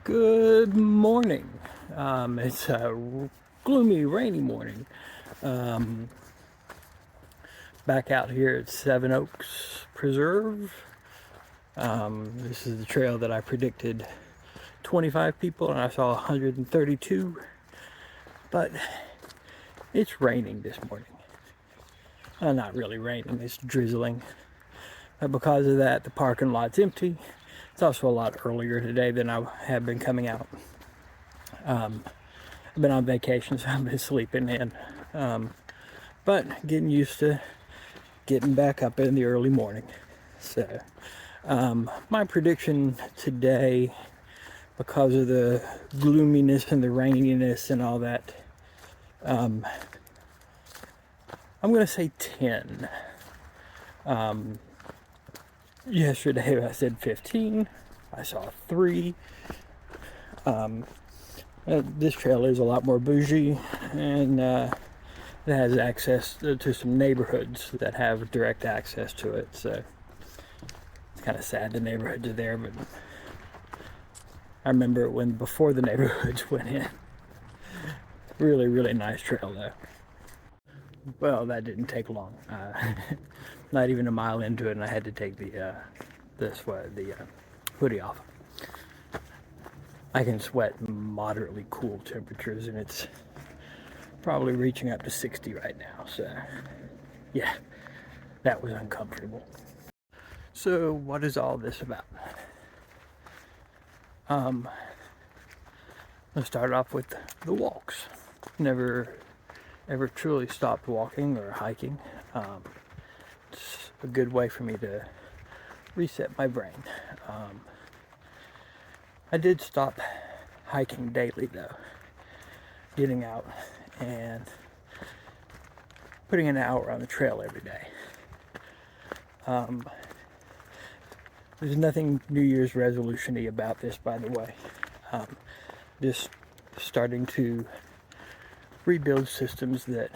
Good morning. It's a gloomy, rainy morning. Back out here at Seven Oaks Preserve. This is the trail that I predicted 25 people, and I saw 132. But it's raining this morning. Not really raining, it's drizzling. Because of that, the parking lot's empty. It's also a lot earlier today than I have been coming out. I've been on vacation, so I've been sleeping in. But getting used to getting back up in the early morning. So, my prediction today, because of the gloominess and the raininess and all that, I'm going to say 10. Yesterday I said 15. I saw 3. This trail is a lot more bougie, and it has access to some neighborhoods that have direct access to it. So it's kind of sad the neighborhoods are there, but I remember when before the neighborhoods went in. Really, really nice trail though. Well, that didn't take long. Not even a mile into it, and I had to take the hoodie off. I can sweat moderately cool temperatures, and it's probably reaching up to 60 right now. So, yeah, that was uncomfortable. So, what is all this about? Let's start off with the walks. Never ever truly stopped walking or hiking. It's a good way for me to reset my brain. I did stop hiking daily though, getting out and putting an hour on the trail every day. There's nothing New Year's resolution-y about this, by the way. Just starting to rebuild systems that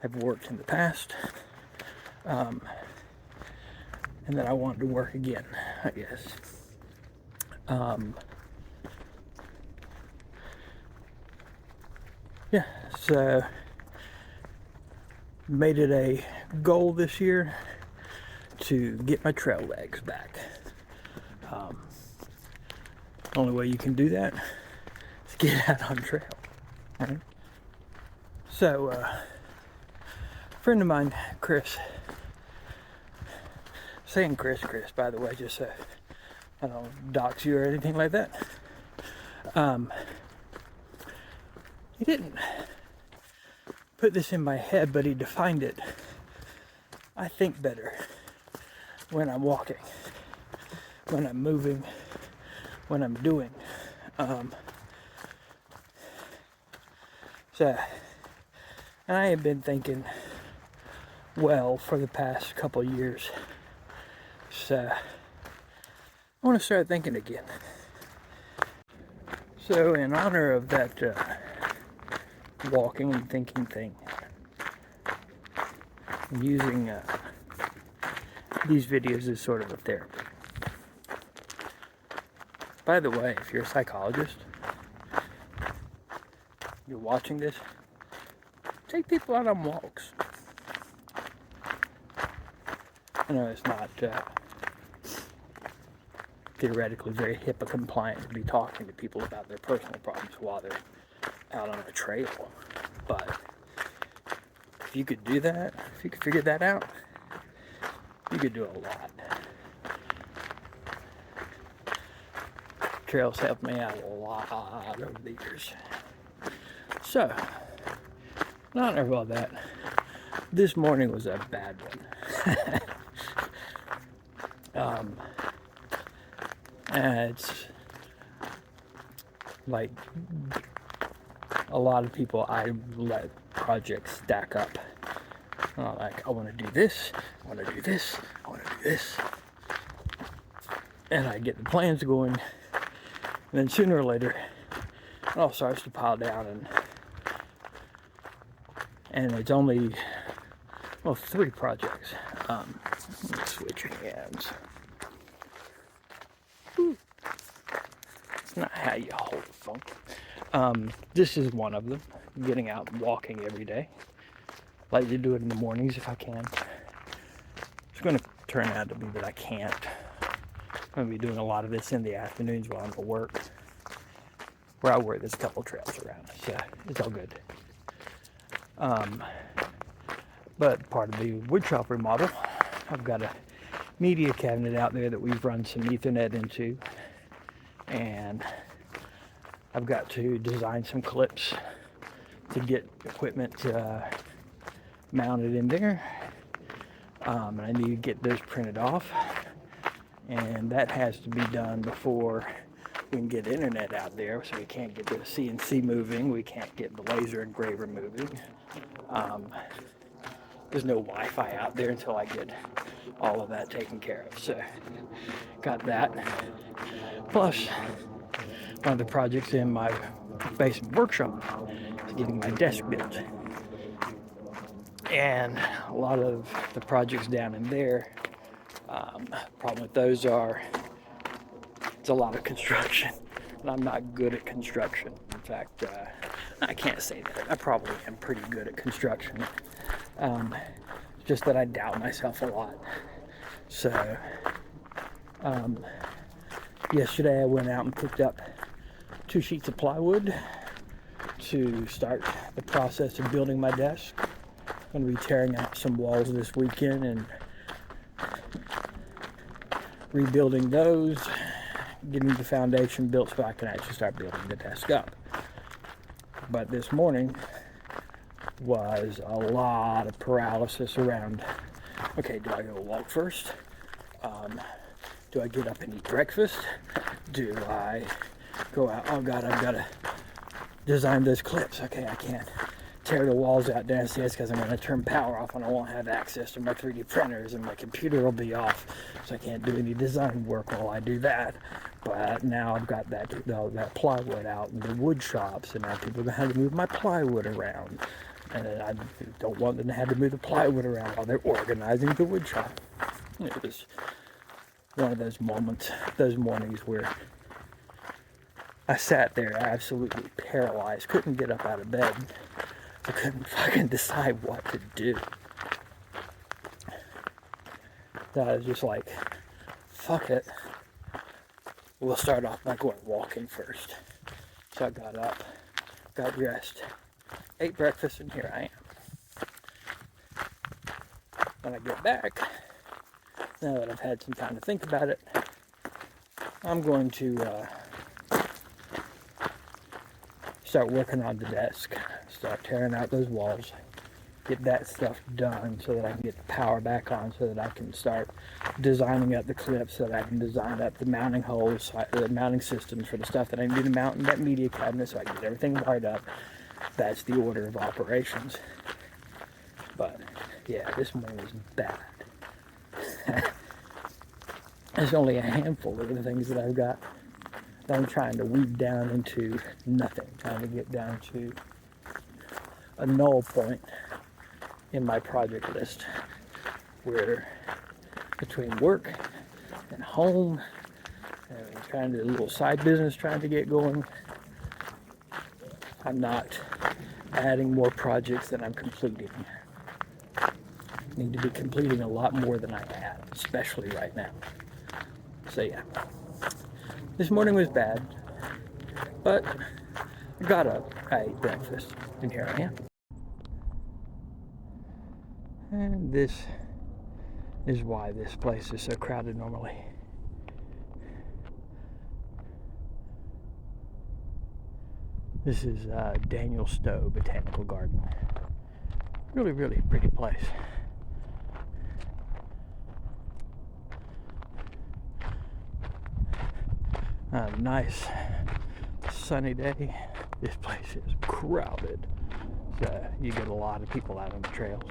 have worked in the past, and that I want to work again, I guess. Yeah, so made it a goal this year to get my trail legs back. Only way you can do that is get out on trail, right? So, a friend of mine, Chris, saying Chris, by the way, just so I don't dox you or anything like that. He didn't put this in my head, but he defined it. I think better when I'm walking, when I'm moving, when I'm doing. So, and I have been thinking well for the past couple years. So, I want to start thinking again. So, in honor of that walking and thinking thing, I'm using these videos as sort of a therapy. By the way, if you're a psychologist, you're watching this, take people out on walks. I know it's not theoretically very HIPAA compliant to be talking to people about their personal problems while they're out on a trail, but if you could do that, if you could figure that out, you could do a lot. Trails helped me out a lot over the years. So, in honor of all that, this morning was a bad one. And it's like a lot of people, I let projects stack up. Like, I want to do this, I want to do this, I want to do this. And I get the plans going, and then sooner or later, it all starts to pile down, and it's only, 3 projects. Switching hands. not how you hold a phone. This is one of them. Getting out and walking every day. Like to do it in the mornings if I can. It's going to turn out to be that I can't. I'm going to be doing a lot of this in the afternoons while I'm at work. Where I work, there's a couple trails around, so it's all good. But part of the woodshop remodel, I've got a media cabinet out there that we've run some Ethernet into, and I've got to design some clips to get equipment mounted in there, and I need to get those printed off, and that has to be done before we can get internet out there. So we can't get the CNC moving, we can't get the laser engraver moving. There's no Wi-Fi out there until I get all of that taken care of. So got that. Plus, one of the projects in my basement workshop is getting my desk built. And a lot of the projects down in there, problem with those are it's a lot of construction. And I'm not good at construction. In fact, I can't say that. I probably am pretty good at construction. Just that I doubt myself a lot. So, yesterday I went out and picked up 2 sheets of plywood to start the process of building my desk. I'm going to be tearing out some walls this weekend and rebuilding those, getting the foundation built so I can actually start building the desk up. But this morning was a lot of paralysis around, okay, do I go walk first? Do I get up and eat breakfast? Do I go out? Oh God, I've got to design those clips. Okay, I can't tear the walls out downstairs because I'm going to turn power off and I won't have access to my 3D printers and my computer will be off, so I can't do any design work while I do that. But now I've got that plywood out in the wood shops, and now people are going to have to move my plywood around. And I don't want them to have to move the plywood around while they're organizing the wood shop. It was one of those moments, those mornings where I sat there absolutely paralyzed, couldn't get up out of bed. I couldn't fucking decide what to do. So I was just like, fuck it. We'll start off by going walking first. So I got up, got dressed, ate breakfast, and here I am. When I get back, now that I've had some time to think about it, I'm going to start working on the desk, start tearing out those walls, get that stuff done so that I can get the power back on, so that I can start designing up the clips, so that I can design up the mounting holes, the mounting systems for the stuff that I need to mount in that media cabinet, so I can get everything wired up. That's the order of operations. But yeah, this morning was bad. There's only a handful of the things that I've got that I'm trying to weed down into nothing, trying to get down to a null point in my project list, where between work and home and trying to do a little side business trying to get going, I'm not adding more projects than I'm completing. I need to be completing a lot more than I have, especially right now. So yeah, this morning was bad, but I got up, I ate breakfast, and here I am. And this is why this place is so crowded normally. This is Daniel Stowe Botanical Garden. Really, really pretty place. Nice sunny day. This place is crowded. So you get a lot of people out on the trails.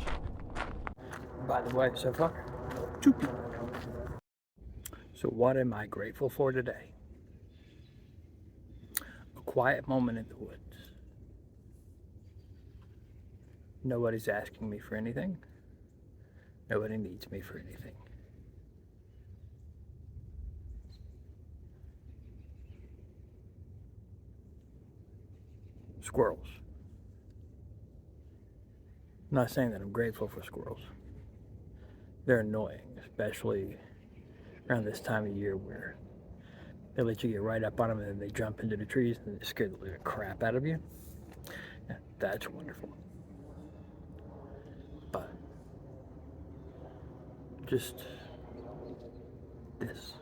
By the way, so far, 2 people. So what am I grateful for today? A quiet moment in the woods. Nobody's asking me for anything. Nobody needs me for anything. squirrels. I'm not saying that I'm grateful for squirrels. They're annoying, especially around this time of year where they let you get right up on them and then they jump into the trees and they scare the living crap out of you. Yeah, that's wonderful. But just this.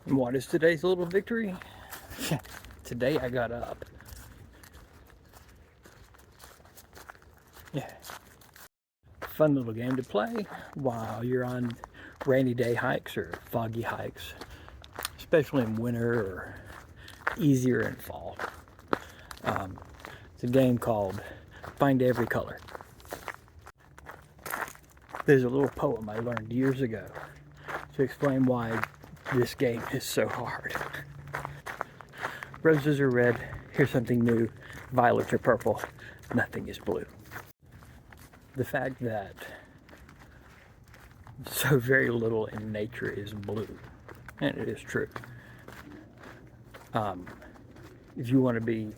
And what is today's little victory? Today I got up. Yeah. Fun little game to play while you're on rainy day hikes or foggy hikes, especially in winter or easier in fall. It's a game called Find Every Color. There's a little poem I learned years ago to explain why this game is so hard. Roses are red, here's something new. Violets are purple, nothing is blue. The fact that so very little in nature is blue, and it is true. If you want to be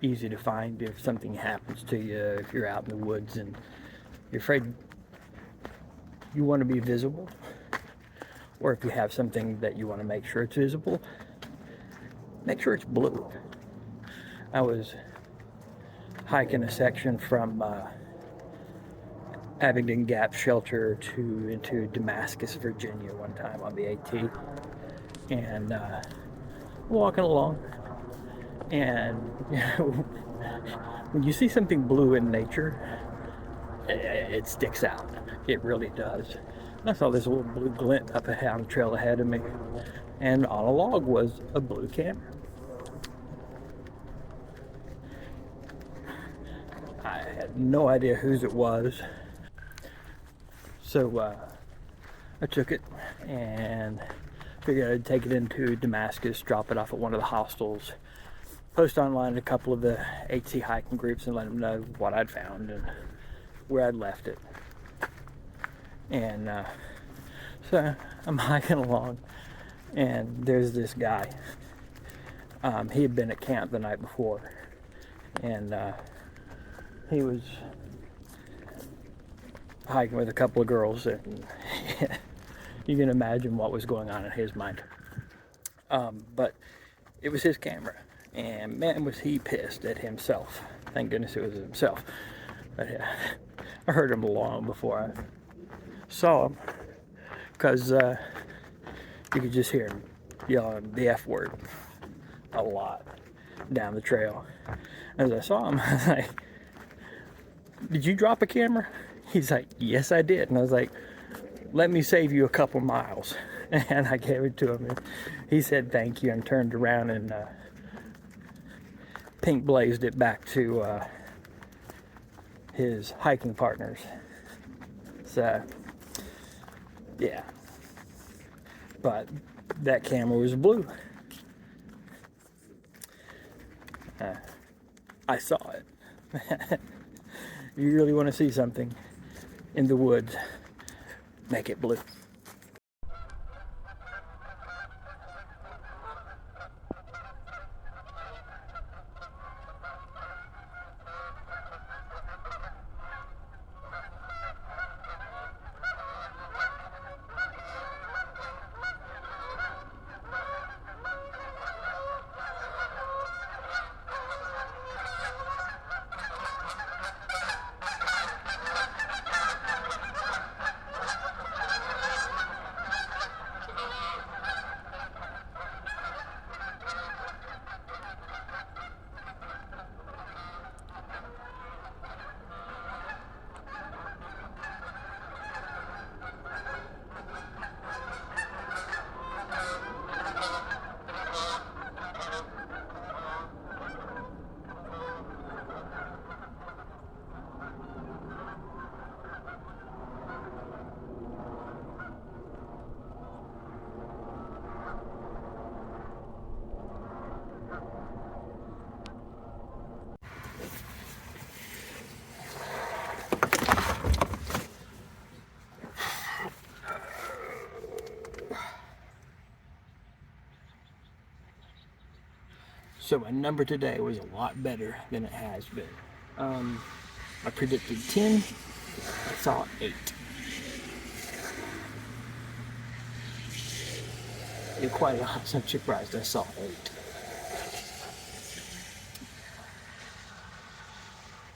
easy to find, if something happens to you, if you're out in the woods and you're afraid you want to be visible, or if you have something that you want to make sure it's visible, make sure it's blue. I was hiking a section from Abingdon Gap Shelter into Damascus, Virginia one time on the AT, and walking along, and when you see something blue in nature, it sticks out. It really does. And I saw this little blue glint up ahead on the trail ahead of me, and on a log was a blue camera. I had no idea whose it was, so I took it and figured I'd take it into Damascus, drop it off at one of the hostels, post online a couple of the HC hiking groups and let them know what I'd found and where I'd left it. And so I'm hiking along, and there's this guy. He had been at camp the night before, and he was hiking with a couple of girls, and you can imagine what was going on in his mind. But it was his camera, and man, was he pissed at himself. Thank goodness it was himself. But yeah, I heard him long before I saw him, because you could just hear him yelling the F word a lot down the trail. As I saw him, I was like, "Did you drop a camera?" He's like, "Yes, I did." And I was like, "Let me save you a couple miles." And I gave it to him, and he said thank you and turned around and pink blazed it back to his hiking partners. So yeah, but that camera was blue. I saw it. If you really want to see something in the woods, make it blue. So my number today was a lot better than it has been. I predicted 10, I saw 8. You're quite honest, I'm surprised I saw 8.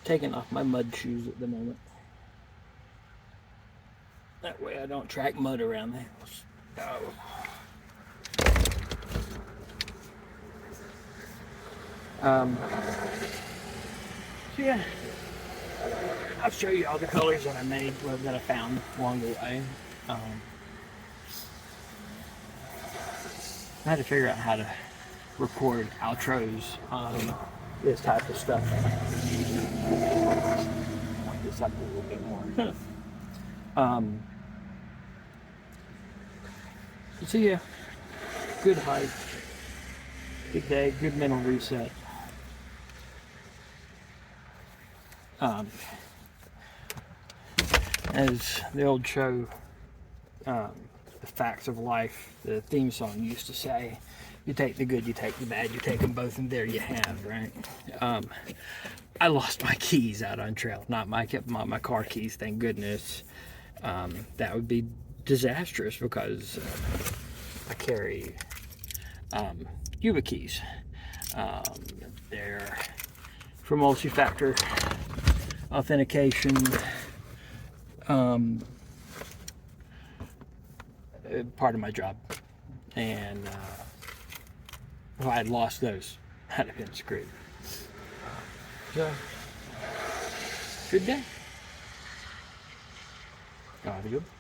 Taking off my mud shoes at the moment. That way I don't track mud around the house. Oh. So yeah, I'll show you all the colors that I made, that I found along the way. I had to figure out how to record outros on this type of stuff. Point this up a little bit more. So yeah, good hike, good day, good mental reset. As the old show, The Facts of Life, the theme song used to say, you take the good, you take the bad, you take them both, and there you have, right? I lost my keys out on trail. I kept my car keys, thank goodness. That would be disastrous because I carry Cuba keys. They're for multi-factor authentication. Part of my job, and if I had lost those, I'd have been screwed. So, good day. Have a good one.